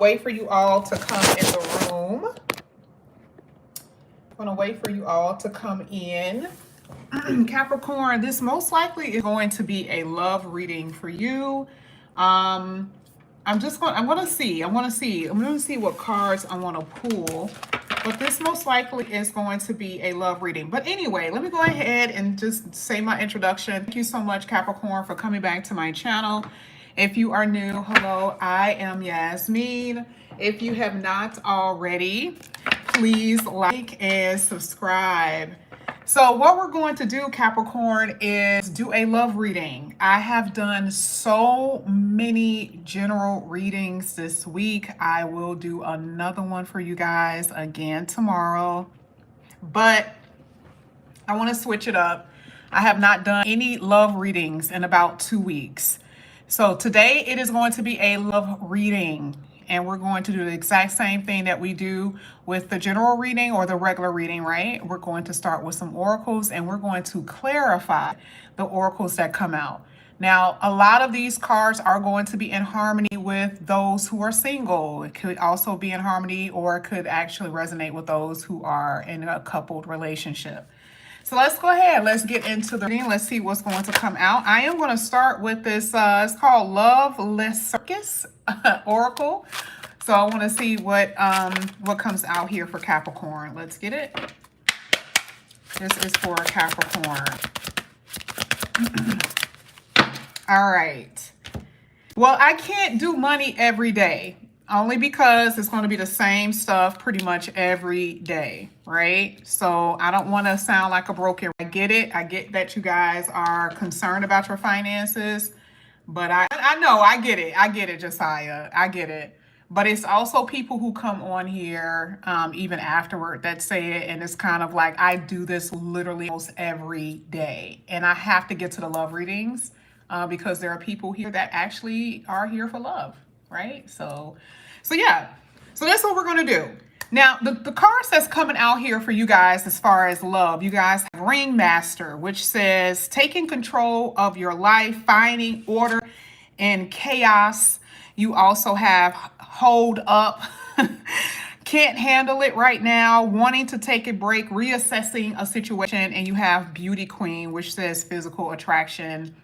Wait for you all to come in the room. I'm gonna wait for you all to come in. Capricorn, this most likely is going to be a love reading for you. I'm gonna see what cards I want to pull, but this most likely is going to be a love reading. But anyway, let me go ahead and just say my introduction. Thank you so much, Capricorn, for coming back to my channel. If you are new, hello, I am Yasmin. If you have not already, please like and subscribe. So what we're going to do, Capricorn, is do a love reading. I have done so many general readings this week. I will do another one for you guys again tomorrow, but I want to switch it up. I have not done any love readings in about 2 weeks. So today it is going to be a love reading, and we're going to do the exact same thing that we do with the general reading or the regular reading, right? We're going to start with some oracles, and we're going to clarify the oracles that come out. Now, a lot of these cards are going to be in harmony with those who are single. It could also be in harmony, or it could actually resonate with those who are in a coupled relationship. So let's go ahead. Let's get into the reading. Let's see what's going to come out. I am going to start with this. It's called Loveless Circus Oracle. So I want to see what comes out here for Capricorn. Let's get it. This is for Capricorn. All right. Well, I can't do money every day, only because it's going to be the same stuff pretty much every day, right? So I don't want to sound like a broken. I get it. I get that you guys are concerned about your finances, but I know, I get it. I get it, Josiah. I get it. But it's also people who come on here even afterward that say it, and it's kind of like, I do this literally almost every day, and I have to get to the love readings because there are people here that actually are here for love, right? So yeah, so that's what we're going to do. Now, the cards that's coming out here for you guys as far as love, you guys have Ringmaster, which says taking control of your life, finding order in chaos. You also have Hold Up, can't handle it right now, wanting to take a break, reassessing a situation. And you have Beauty Queen, which says physical attraction.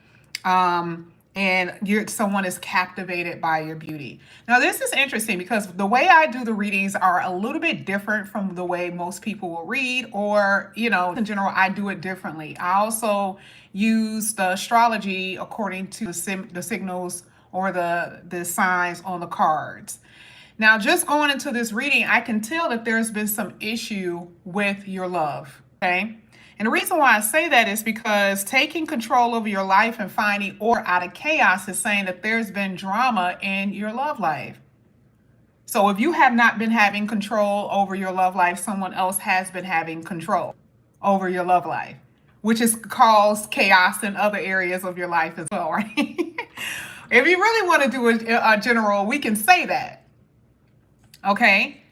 And someone is captivated by your beauty. Now, this is interesting because the way I do the readings are a little bit different from the way most people will read, or, in general, I do it differently. I also use the astrology according to the signals or the signs on the cards. Now, just going into this reading, I can tell that there's been some issue with your love, okay? And the reason why I say that is because taking control over your life and finding order out of chaos is saying that there's been drama in your love life. So if you have not been having control over your love life, someone else has been having control over your love life, which has caused chaos in other areas of your life as well, right? If you really want to do a general, we can say that. Okay?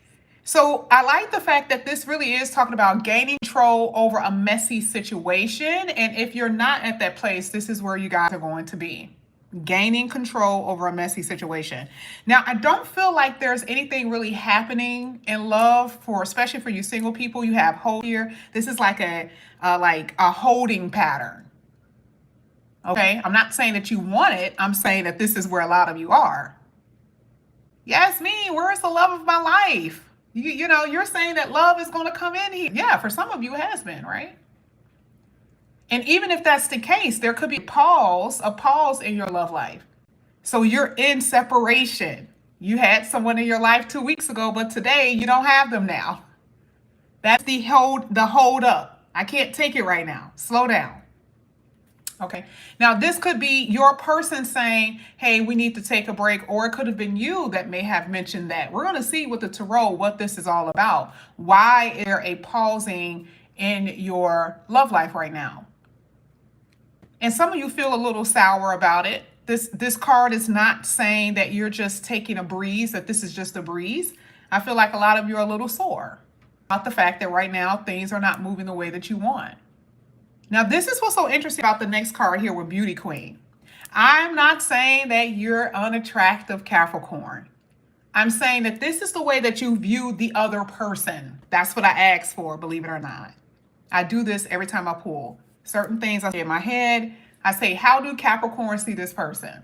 So I like the fact that this really is talking about gaining control over a messy situation. And if you're not at that place, this is where you guys are going to be. Gaining control over a messy situation. Now, I don't feel like there's anything really happening in love especially for you single people. You have hold here. This is like a holding pattern. Okay? I'm not saying that you want it. I'm saying that this is where a lot of you are. Yes, me. Where's the love of my life? You're saying that love is going to come in here. Yeah, for some of you it has been, right? And even if that's the case, there could be a pause in your love life. So you're in separation. You had someone in your life 2 weeks ago, but today you don't have them now. That's the hold up. I can't take it right now. Slow down. Okay. Now, this could be your person saying, hey, we need to take a break, or it could have been you that may have mentioned that. We're going to see with the tarot what this is all about. Why is there a pausing in your love life right now? And some of you feel a little sour about it. This card is not saying that you're just taking a breeze, that this is just a breeze. I feel like a lot of you are a little sore about the fact that right now things are not moving the way that you want. Now, this is what's so interesting about the next card here with Beauty Queen. I'm not saying that you're unattractive, Capricorn. I'm saying that this is the way that you view the other person. That's what I asked for, believe it or not. I do this every time I pull. Certain things I say in my head. I say, how do Capricorn see this person?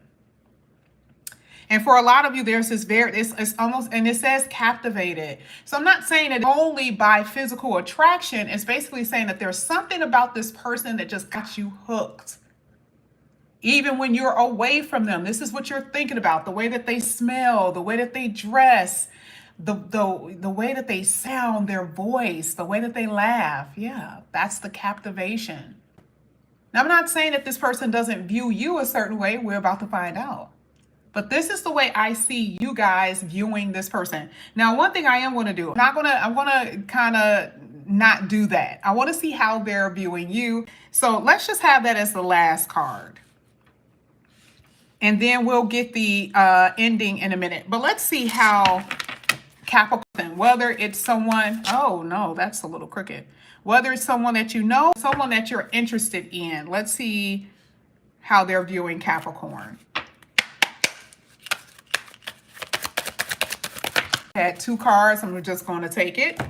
And for a lot of you, there's this it's almost, and it says captivated. So I'm not saying it only by physical attraction. It's basically saying that there's something about this person that just got you hooked. Even when you're away from them, this is what you're thinking about. The way that they smell, the way that they dress, the way that they sound, their voice, the way that they laugh. Yeah, that's the captivation. Now, I'm not saying that this person doesn't view you a certain way. We're about to find out. But this is the way I see you guys viewing this person. Now, one thing I am going to do, I'm going to kind of not do that. I want to see how they're viewing you. So let's just have that as the last card. And then we'll get the ending in a minute. But let's see how Capricorn, whether it's someone, oh no, that's a little crooked. Whether it's someone that you know, someone that you're interested in. Let's see how they're viewing Capricorn. Had 2 cards. I'm just going to take it.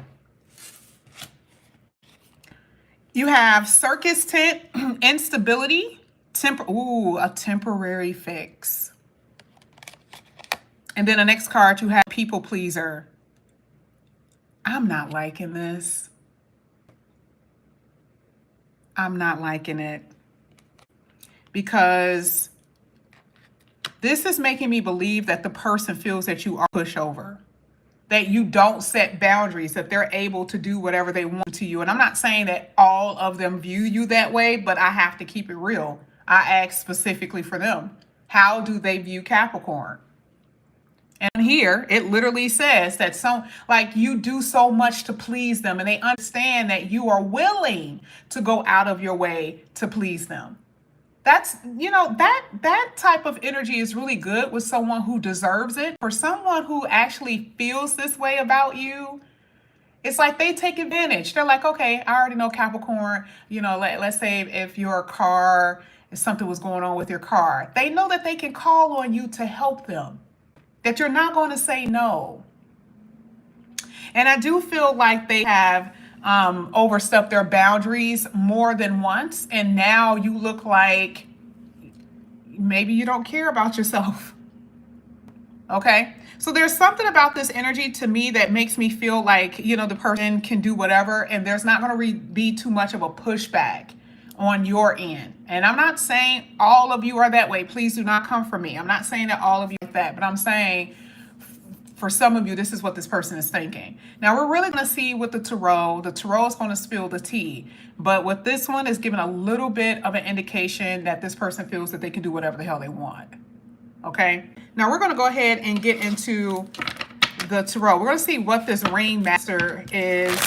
You have circus tent, instability, a temporary fix. And then the next card you have people pleaser. I'm not liking this. I'm not liking it. Because this is making me believe that the person feels that you are pushover. That you don't set boundaries, that they're able to do whatever they want to you. And I'm not saying that all of them view you that way, but I have to keep it real. I asked specifically for them. How do they view Capricorn? And here it literally says that you do so much to please them, and they understand that you are willing to go out of your way to please them. That's, that type of energy is really good with someone who deserves it. For someone who actually feels this way about you, it's like they take advantage. They're like, okay, I already know Capricorn. Let's say if your car, if something was going on with your car, they know that they can call on you to help them, that you're not going to say no. And I do feel like they have overstepped their boundaries more than once. And now you look like maybe you don't care about yourself. Okay. So there's something about this energy to me that makes me feel like, the person can do whatever, and there's not going to be too much of a pushback on your end. And I'm not saying all of you are that way. Please do not come for me. I'm not saying that all of you are like that, but I'm saying for some of you, this is what this person is thinking. Now, we're really going to see with the tarot. The tarot is going to spill the tea. But with this one, is giving a little bit of an indication that this person feels that they can do whatever the hell they want. Okay? Now, we're going to go ahead and get into the tarot. We're going to see what this ringmaster is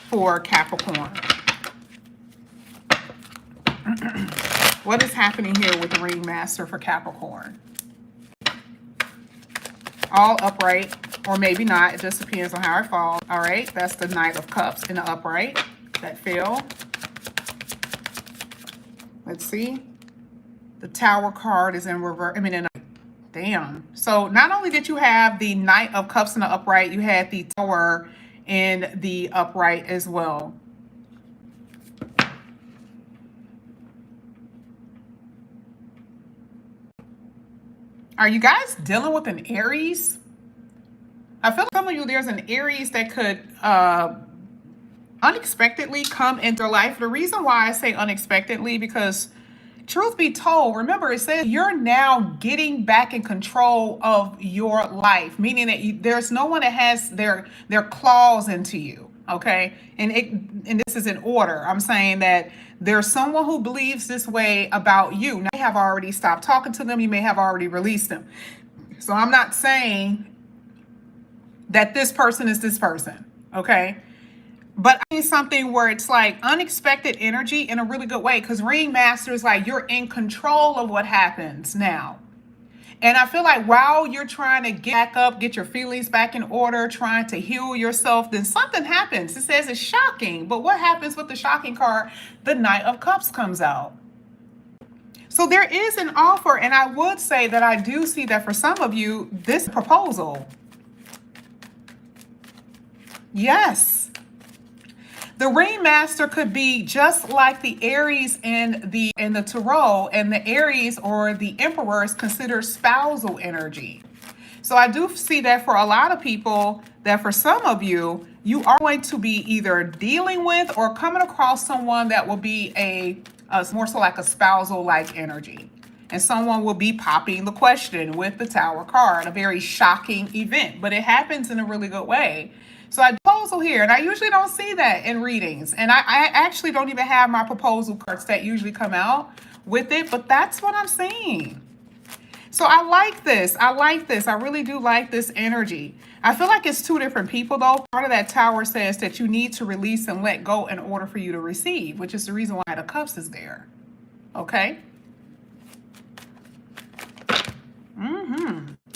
for Capricorn. What is happening here with the ringmaster for Capricorn? All upright, or maybe not. It just depends on how it falls. All right, that's the Knight of Cups in the upright. That fell. Let's see. The Tower card is in reverse. Damn. So not only did you have the Knight of Cups in the upright, you had the Tower in the upright as well. Are you guys dealing with an Aries? I feel like some of you, there's an Aries that could unexpectedly come into your life. The reason why I say unexpectedly, because truth be told, remember it says you're now getting back in control of your life, meaning that there's no one that has their claws into you, okay? And this is in order. I'm saying that there's someone who believes this way about you. Now, you may have already stopped talking to them. You may have already released them. So I'm not saying that this person is this person, okay? But I need something where it's like unexpected energy in a really good way, because ringmaster is like you're in control of what happens now. And I feel like while you're trying to get back up, get your feelings back in order, trying to heal yourself, then something happens. It says it's shocking. But what happens with the shocking card? The Knight of Cups comes out. So there is an offer. And I would say that I do see that for some of you, this proposal. Yes. The ringmaster could be just like the Aries in the tarot, and the Aries or the Emperor is considered spousal energy. So I do see that for a lot of people, that for some of you, you are going to be either dealing with or coming across someone that will be a more so like a spousal like energy. And someone will be popping the question with the Tower card, a very shocking event, but it happens in a really good way. So I proposal here, and I usually don't see that in readings. And I actually don't even have my proposal cards that usually come out with it, but that's what I'm seeing. So I like this. I like this. I really do like this energy. I feel like it's two different people though. Part of that Tower says that you need to release and let go in order for you to receive, which is the reason why the Cups is there. Okay.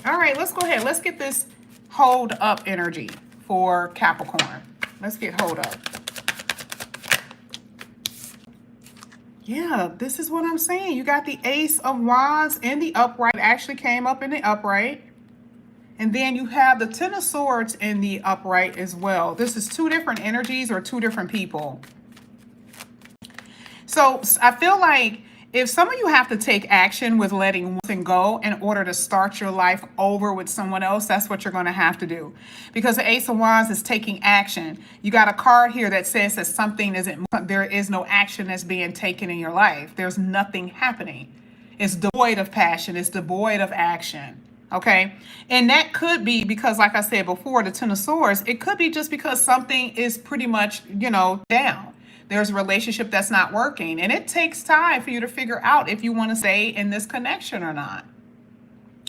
All right, let's go ahead. Let's get this hold up energy for Capricorn. Let's get hold up. Yeah, this is what I'm saying. You got the Ace of Wands in the upright. It actually came up in the upright. And then you have the Ten of Swords in the upright as well. This is two different energies or two different people. So I feel like if some of you have to take action with letting one go in order to start your life over with someone else, that's what you're going to have to do. Because the Ace of Wands is taking action. You got a card here that says that something isn't, there is no action that's being taken in your life. There's nothing happening. It's devoid of passion. It's devoid of action. Okay. And that could be because, like I said before, the Ten of Swords, it could be just because something is pretty much, down. There's a relationship that's not working, and it takes time for you to figure out if you want to stay in this connection or not.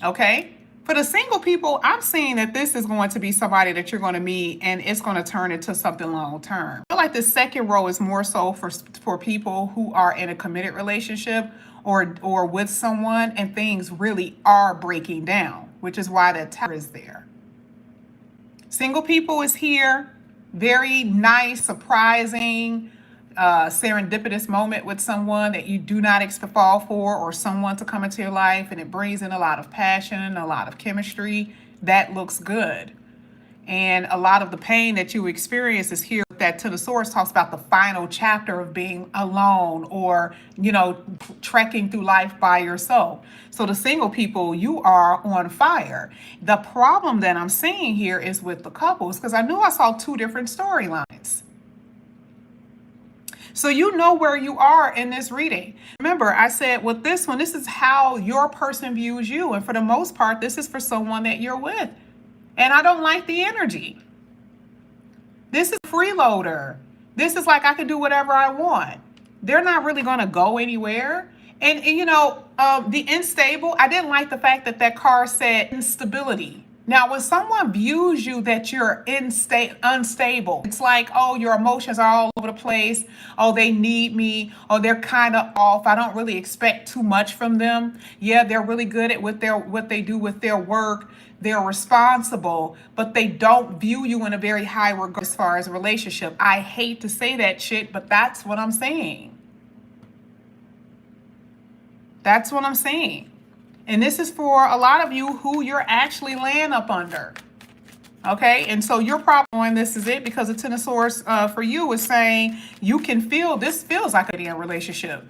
Okay. For the single people, I'm seeing that this is going to be somebody that you're going to meet and it's going to turn into something long term. I feel like the second row is more so for people who are in a committed relationship or with someone and things really are breaking down, which is why that Tower is there. Single people is here. Very nice, surprising, serendipitous moment with someone that you do not expect to fall for, or someone to come into your life, and it brings in a lot of passion, a lot of chemistry. That looks good. And a lot of the pain that you experience is here. That Ten of Swords talks about the final chapter of being alone or, trekking through life by yourself. So the single people, you are on fire. The problem that I'm seeing here is with the couples, because I knew I saw two different storylines. So you know where you are in this reading. Remember, I said with this one, this is how your person views you. And for the most part, this is for someone that you're with. And I don't like the energy. This is freeloader. This is like I can do whatever I want. They're not really going to go anywhere. And the unstable, I didn't like the fact that card said instability. Now, when someone views you that you're unstable, it's like, oh, your emotions are all over the place. Oh, they need me. Oh, they're kind of off. I don't really expect too much from them. Yeah, they're really good at what they do with their work. They're responsible, but they don't view you in a very high regard as far as a relationship. I hate to say that shit, but that's what I'm saying. That's what I'm saying. And this is for a lot of you who you're actually laying up under. Okay, and so your problem, this is it, because the Ten of Swords for you is saying you can feel, this feels like a relationship.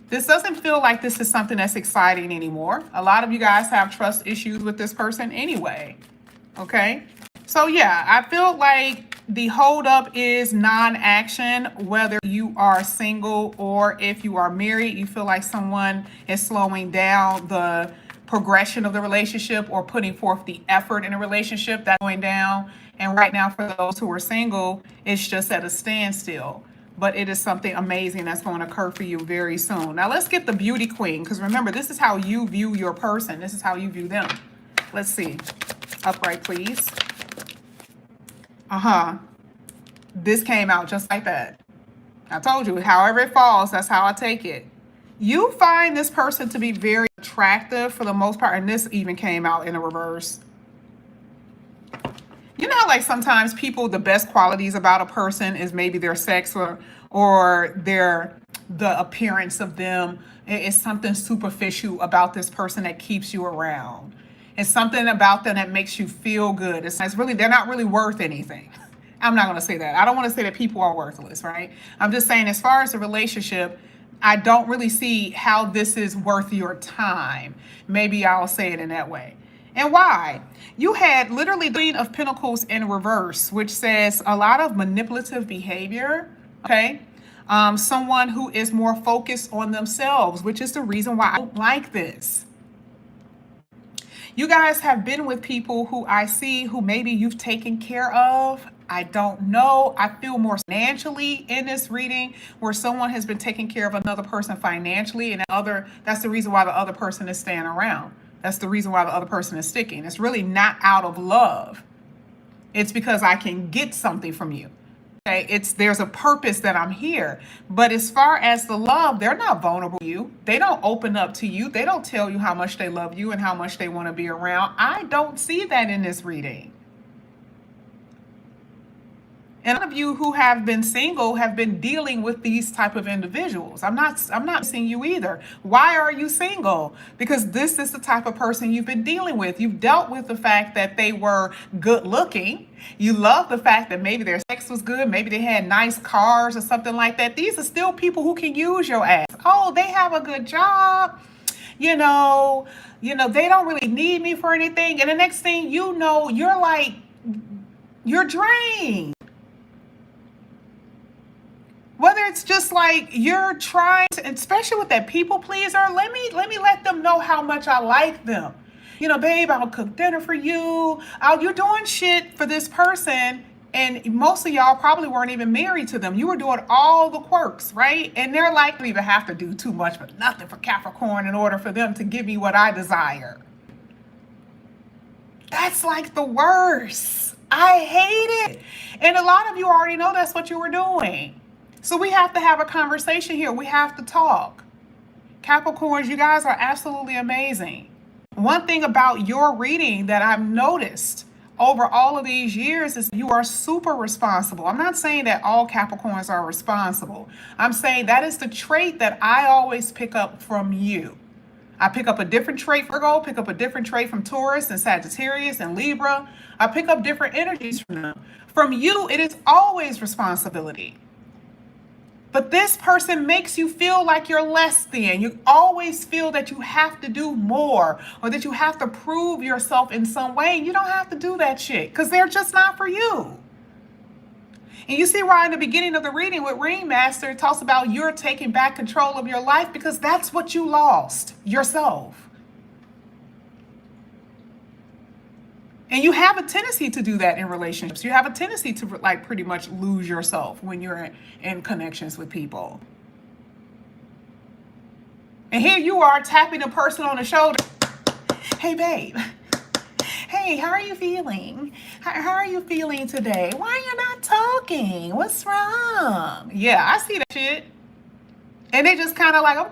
This doesn't feel like this is something that's exciting anymore. A lot of you guys have trust issues with this person anyway. Okay, so yeah, I feel like the holdup is non-action, whether you are single or if you are married. You feel like someone is slowing down the progression of the relationship or putting forth the effort in a relationship that's going down. And right now, for those who are single, it's just at a standstill. But it is something amazing that's going to occur for you very soon. Now, let's get the Beauty Queen, because remember, this is how you view your person. This is how you view them. Let's see. Upright, please. This came out just like that. I told you, however it falls, that's how I take it. You find this person to be very attractive for the most part, and this even came out in a reverse. You know how like sometimes people, the best qualities about a person is maybe their sex or the appearance of them. It's something superficial about this person that keeps you around. It's something about them that makes you feel good. It's really, they're not really worth anything. I'm not going to say that. I don't want to say that people are worthless, right? I'm just saying, as far as a relationship, I don't really see how this is worth your time. Maybe I'll say it in that way. And why? You had literally the Queen of Pentacles in reverse, which says a lot of manipulative behavior, okay? Someone who is more focused on themselves, which is the reason why I don't like this. You guys have been with people who I see who maybe you've taken care of. I don't know. I feel more financially in this reading where someone has been taking care of another person financially, and that's the reason why the other person is staying around. That's the reason why the other person is sticking. It's really not out of love. It's because I can get something from you. Okay, there's a purpose that I'm here. But as far as the love, they're not vulnerable to you. They don't open up to you. They don't tell you how much they love you and how much they want to be around. I don't see that in this reading. And a lot of you who have been single have been dealing with these type of individuals. I'm not seeing you either. Why are you single? Because this is the type of person you've been dealing with. You've dealt with the fact that they were good looking. You love the fact that maybe their sex was good. Maybe they had nice cars or something like that. These are still people who can use your ass. Oh, they have a good job. They don't really need me for anything. And the next thing you know, you're drained. Whether it's just like you're trying to, especially with that people pleaser, let me let them know how much I like them. Babe, I'll cook dinner for you. You're doing shit for this person, and most of y'all probably weren't even married to them. You were doing all the quirks, right? And they're like, don't even have to do too much but nothing for Capricorn in order for them to give me what I desire. That's like the worst. I hate it. And a lot of you already know that's what you were doing. So we have to have a conversation here. We have to talk. Capricorns, you guys are absolutely amazing. One thing about your reading that I've noticed over all of these years is you are super responsible. I'm not saying that all Capricorns are responsible. I'm saying that is the trait that I always pick up from you. I pick up a different trait for Virgo, pick up a different trait from Taurus and Sagittarius and Libra. I pick up different energies from them. From you, it is always responsibility. But this person makes you feel like you're less than. You always feel that you have to do more or that you have to prove yourself in some way. You don't have to do that shit because they're just not for you. And you see why in the beginning of the reading with Ringmaster, it talks about you're taking back control of your life because that's what you lost, yourself. And you have a tendency to do that in relationships. You have a tendency to pretty much lose yourself when you're in connections with people. And here you are tapping a person on the shoulder. Hey, babe. Hey, how are you feeling? How are you feeling today? Why are you not talking? What's wrong? Yeah, I see that shit. And they just kind of like, I'm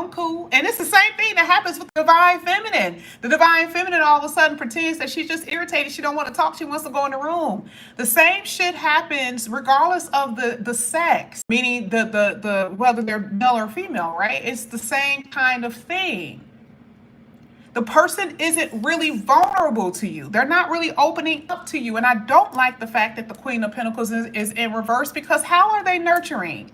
cool. And it's the same thing that happens with the Divine Feminine. The Divine Feminine all of a sudden pretends that she's just irritated. She don't want to talk. She wants to go in the room. The same shit happens regardless of the sex, meaning the whether they're male or female, right? It's the same kind of thing. The person isn't really vulnerable to you. They're not really opening up to you. And I don't like the fact that the Queen of Pentacles is in reverse because how are they nurturing?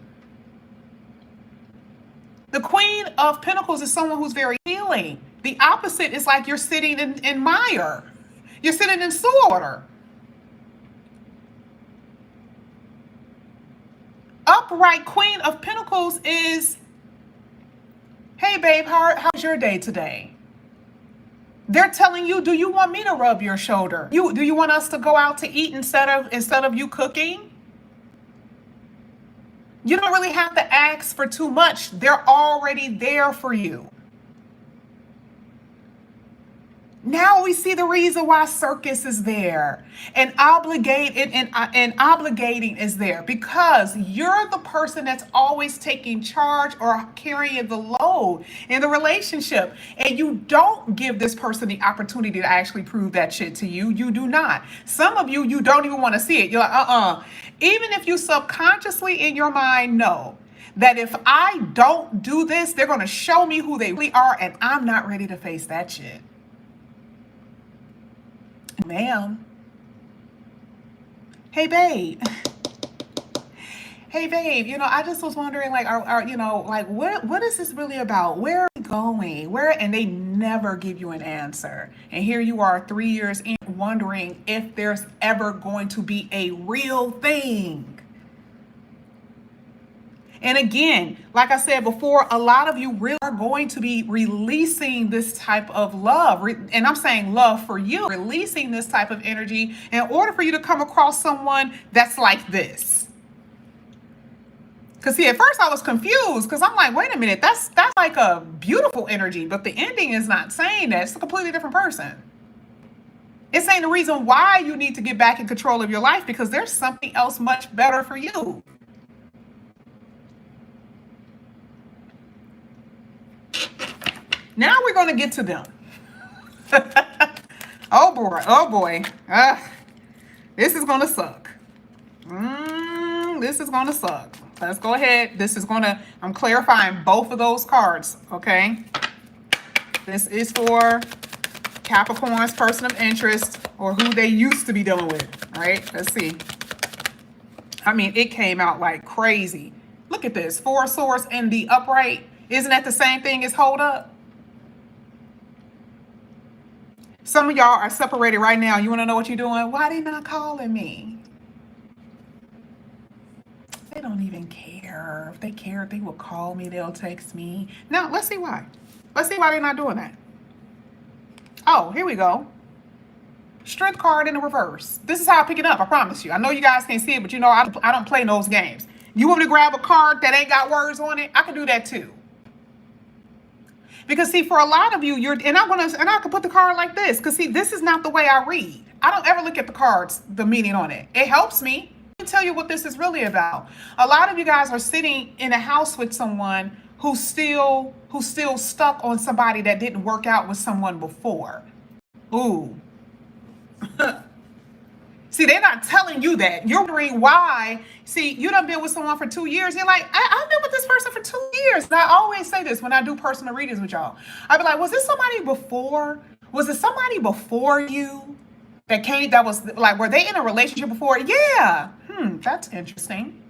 The Queen of Pentacles is someone who's very healing. The opposite is like you're sitting in mire. You're sitting in sewer water. Upright Queen of Pentacles is, hey babe, how's your day today? They're telling you, do you want me to rub your shoulder? Do you want us to go out to eat instead of you cooking? You don't really have to ask for too much. They're already there for you. Now we see the reason why circus is there and obligating is there because you're the person that's always taking charge or carrying the load in the relationship. And you don't give this person the opportunity to actually prove that shit to you. You do not. Some of you don't even want to see it. You're like, Even if you subconsciously in your mind know that if I don't do this, they're going to show me who they really are and I'm not ready to face that shit. Ma'am. Hey, babe. Hey, babe, I just was wondering, like, like, what is this really about? Where are we going? And they never give you an answer. And here you are 3 years in wondering if there's ever going to be a real thing. And again, like I said before, a lot of you really are going to be releasing this type of love. And I'm saying love for you, releasing this type of energy in order for you to come across someone that's like this. Because see, at first I was confused because I'm like, wait a minute, that's like a beautiful energy, but the ending is not saying that. It's a completely different person. It's saying the reason why you need to get back in control of your life because there's something else much better for you. Now we're going to get to them. Oh boy. This is going to suck. This is going to suck. Let's go ahead. I'm clarifying both of those cards, okay? This is for Capricorn's person of interest or who they used to be dealing with, right? Let's see. I mean, it came out like crazy. Look at this. 4 of Swords and the upright. Isn't that the same thing as hold up? Some of y'all are separated right now. You want to know what you're doing? Why they not calling me? They don't even care. If they cared, they will call me. They'll text me. Now, let's see why. Let's see why they're not doing that. Oh, here we go. Strength card in the reverse. This is how I pick it up. I promise you. I know you guys can't see it, but I don't play those games. You want me to grab a card that ain't got words on it? I can do that too. Because see, for a lot of you, and I can put the card like this. Because see, this is not the way I read. I don't ever look at the cards, the meaning on it. It helps me. Let me tell you what this is really about. A lot of you guys are sitting in a house with someone who's still stuck on somebody that didn't work out with someone before. Ooh. See, they're not telling you that. You're wondering why. See, you done been with someone for 2 years. You're like, I've been with this person for 2 years. And I always say this when I do personal readings with y'all. I'd be like, was this somebody before? Was it somebody before you that was like, were they in a relationship before? Yeah. That's interesting.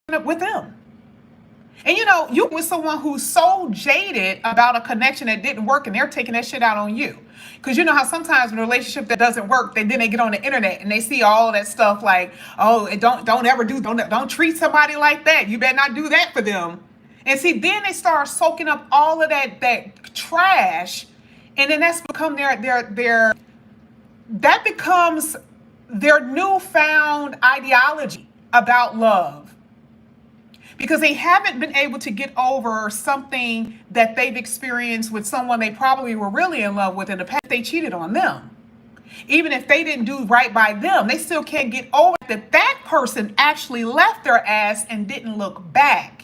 With them. And you with someone who's so jaded about a connection that didn't work and they're taking that shit out on you. Because you know how sometimes in a relationship that doesn't work, then they get on the internet and they see all of that stuff like, oh, don't treat somebody like that. You better not do that for them. And see, then they start soaking up all of that trash. And then that's become that becomes their newfound ideology about love. Because they haven't been able to get over something that they've experienced with someone they probably were really in love with in the past. They cheated on them. Even if they didn't do right by them, they still can't get over that person actually left their ass and didn't look back.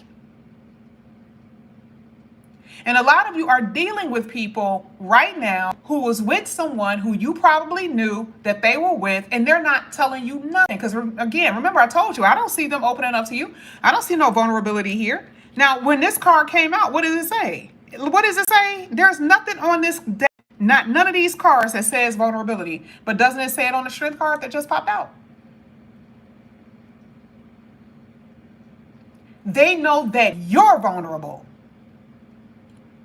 And a lot of you are dealing with people right now who was with someone who you probably knew that they were with, and they're not telling you nothing. Because again, remember I told you, I don't see them opening up to you. I don't see no vulnerability here. Now, when this card came out, what does it say? What does it say? There's nothing on this deck, none of these cards that says vulnerability. But doesn't it say it on the strength card that just popped out? They know that you're vulnerable.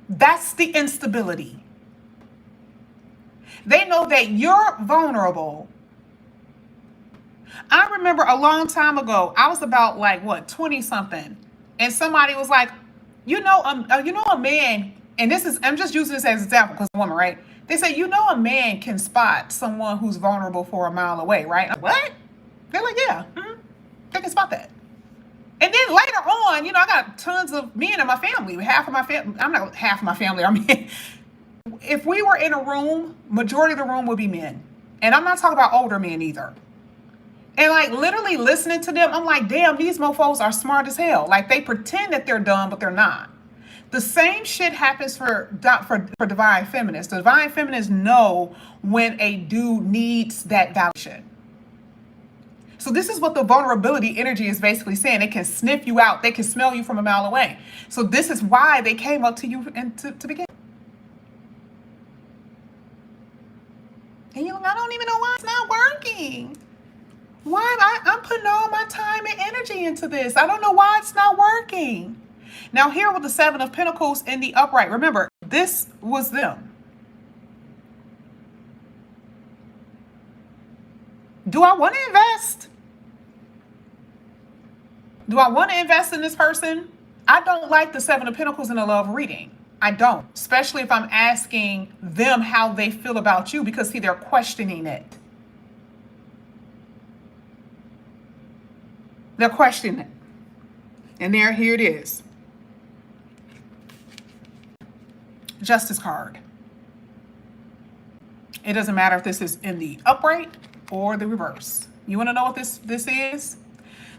That's the instability. They know that you're vulnerable. I remember a long time ago, I was about 20 something. And somebody was like, a man, and I'm just using this as an example because I'm a woman, right? They say, a man can spot someone who's vulnerable for a mile away, right? I'm like, what? They're like, yeah, they can spot that. And then later on, I got tons of men in my family. Half of my family, I'm not half of my family. I mean, if we were in a room, majority of the room would be men. And I'm not talking about older men either. And literally listening to them, I'm like, damn, these mofos are smart as hell. Like they pretend that they're dumb, but they're not. The same shit happens for divine feminists. The divine feminists know when a dude needs that validation. So this is what the vulnerability energy is basically saying. They can sniff you out. They can smell you from a mile away. So this is why they came up to you and to begin. And you're like, I don't even know why it's not working. I'm putting all my time and energy into this. I don't know why it's not working. Now here with the Seven of Pentacles in the upright, remember, this was them. Do I want to invest? Do I want to invest in this person? I don't like the Seven of Pentacles in a love reading. I don't, especially if I'm asking them how they feel about you, because see, they're questioning it. They're questioning it. And here it is. Justice card. It doesn't matter if this is in the upright or the reverse. You want to know what this is?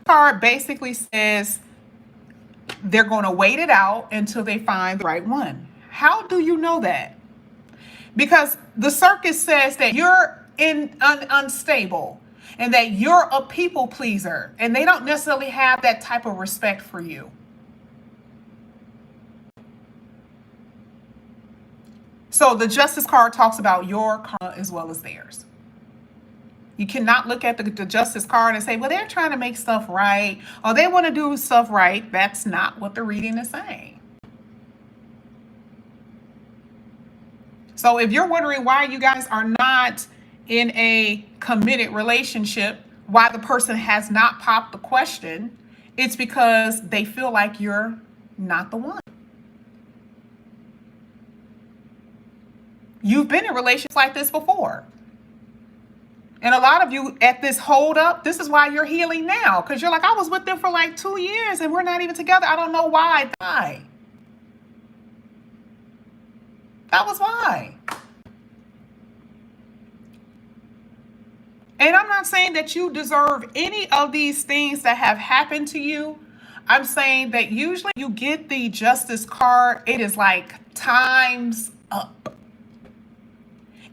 Card basically says they're going to wait it out until they find the right one. How do you know that? Because the circus says that you're unstable and that you're a people pleaser, and they don't necessarily have that type of respect for you. So the Justice card talks about your karma as well as theirs. You cannot look at the Justice card and say, well, they're trying to make stuff right, or they want to do stuff right. That's not what the reading is saying. So if you're wondering why you guys are not in a committed relationship, why the person has not popped the question, it's because they feel like you're not the one. You've been in relationships like this before. And a lot of you at this hold up, this is why you're healing now. Because you're like, I was with them for like 2 years and we're not even together. I don't know why I died. That was why. And I'm not saying that you deserve any of these things that have happened to you. I'm saying that usually you get the Justice card, it is like time's up.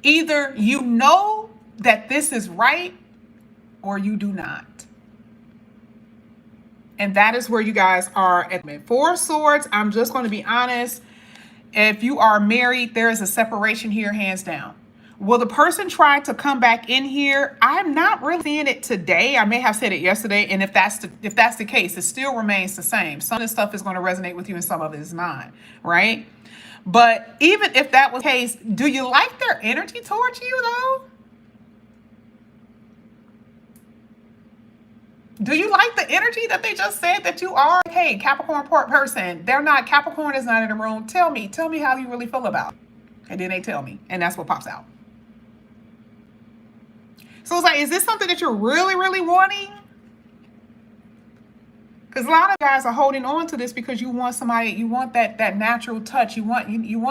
Either you know that this is right or you do not. And that is where you guys are at. Four of Swords, I'm just going to be honest. If you are married, there is a separation here, hands down. Will the person try to come back in here? I'm not really seeing it today. I may have said it yesterday. And if that's the case, it still remains the same. Some of this stuff is going to resonate with you and some of it is not, right? But even if that was the case, do you like their energy towards you though? Do you like the energy that they just said that you are? Hey, Capricorn person, they're not, Capricorn is not in the room. Tell me how you really feel about it. And then they tell me, and that's what pops out. So it's like, is this something that you're really, really wanting? Because a lot of guys are holding on to this because you want somebody, you want that natural touch. You want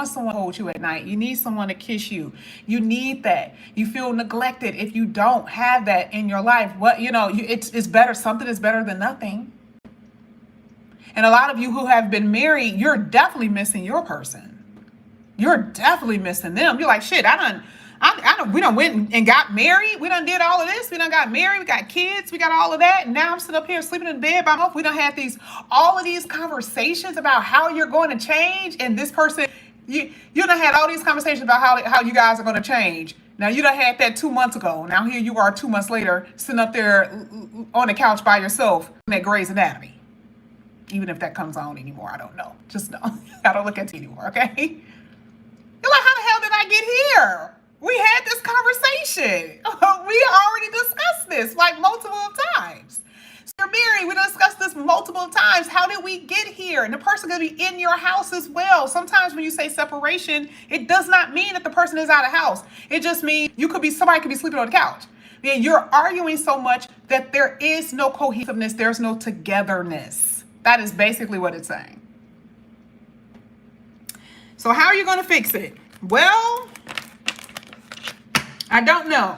someone to hold you at night. You need someone to kiss you. You need that. You feel neglected if you don't have that in your life. It's better. Something is better than nothing. And a lot of you who have been married, you're definitely missing your person. You're definitely missing them. You're like, shit, we done went and got married. We done did all of this. We done got married. We got kids. We got all of that. And now I'm sitting up here sleeping in bed by myself. We done had all of these conversations about how you're going to change. And this person, you done had all these conversations about how you guys are going to change. Now you done had that 2 months ago. Now here you are 2 months later, sitting up there on the couch by yourself at Grey's Anatomy. Even if that comes on anymore, I don't know. Just know. I don't look at it anymore, okay? You're like, how the hell did I get here? We had this conversation. We already discussed this like multiple times. So you're married. We discussed this multiple times. How did we get here? And the person could be in your house as well. Sometimes when you say separation, it does not mean that the person is out of house. It just means somebody could be sleeping on the couch. And you're arguing so much that there is no cohesiveness. There's no togetherness. That is basically what it's saying. So how are you going to fix it? Well, I don't know.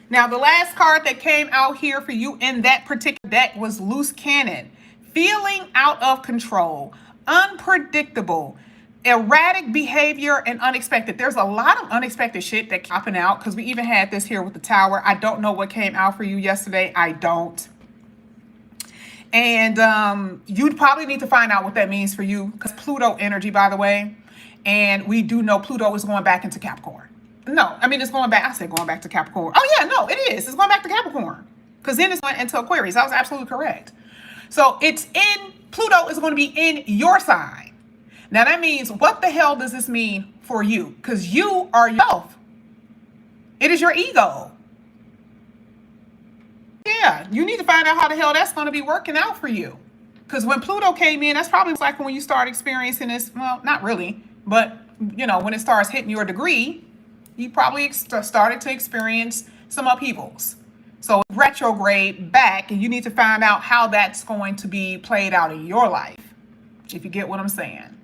Now, the last card that came out here for you in that particular deck was Loose Cannon. Feeling out of control, unpredictable, erratic behavior, and unexpected. There's a lot of unexpected shit that popping out because we even had this here with the Tower. I don't know what came out for you yesterday. I don't. And you'd probably need to find out what that means for you because Pluto energy, by the way. And we do know Pluto is going back into Capricorn. No, I mean, it's going back. I said going back to Capricorn. Oh, yeah, no, it is. It's going back to Capricorn. Because then it's going into Aquarius. I was absolutely correct. So Pluto is going to be in your sign. Now, that means, what the hell does this mean for you? Because you are yourself. It is your ego. Yeah, you need to find out how the hell that's going to be working out for you. Because when Pluto came in, that's probably like when you start experiencing this. Well, not really, but when it starts hitting your degree, you probably started to experience some upheavals. So retrograde back, and you need to find out how that's going to be played out in your life, if you get what I'm saying.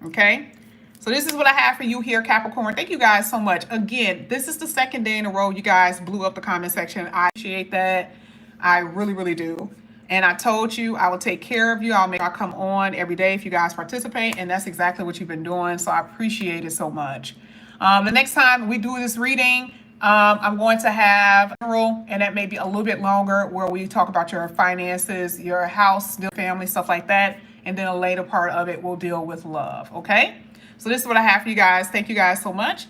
Okay? So this is what I have for you here, Capricorn. Thank you guys so much. Again, this is the second day in a row you guys blew up the comment section. I appreciate that. I really, really do. And I told you I will take care of you. I'll come on every day if you guys participate. And that's exactly what you've been doing. So I appreciate it so much. The next time we do this reading, I'm going to have general, and that may be a little bit longer, where we talk about your finances, your house, family, stuff like that. And then a later part of it will deal with love. Okay? So this is what I have for you guys. Thank you guys so much.